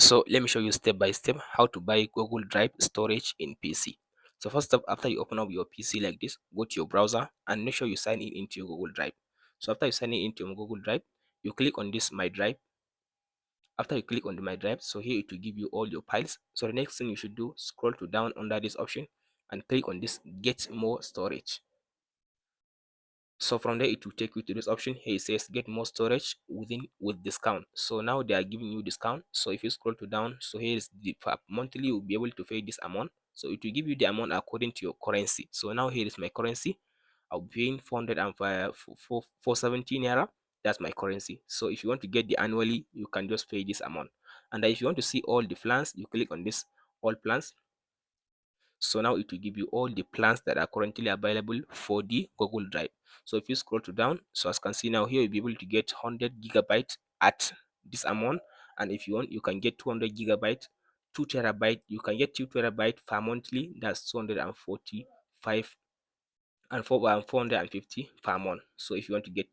So let me show you step by step how to buy Google Drive storage in PC. So first up, after you open up your PC like this, go to your browser and make sure you sign in into your Google Drive. So after you sign in into your Google Drive, you click on this My Drive. After you click on the My Drive, so here it will give you all your files. So the next thing you should do, scroll to down under this option and click on this Get More Storage. So from there it will take you to this option. Here it says get more storage with discount. So now they are giving you discount. So if you scroll to down, so here is the monthly you'll be able to pay this amount. So it will give you the amount according to your currency. So now here is my currency. I'll be paying 417 naira. That's my currency. So if you want to get the annually, you can just pay this amount. And if you want to see all the plans, you click on this all plans. So now it will give you all the plans that are currently available for the Google Drive. So if you scroll to down, so as you can see now here, you'll be able to get 100 gigabytes at this amount. And if you want, you can get 200 gigabytes, 2 terabyte. You can get 2 terabyte per monthly. That's 245 and 450 per month. So if you want to get,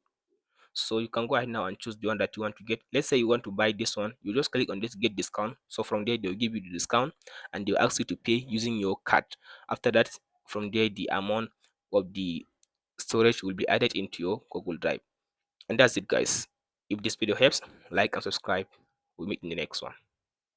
so you can go ahead now and choose the one that you want to get. Let's say you want to buy this one, you just click on this get discount. So from there they'll give you the discount and they'll ask you to pay using your card. After that, from there the amount of the storage will be added into your Google Drive. And that's it, guys. If this video helps, like and subscribe. We'll meet in the next one.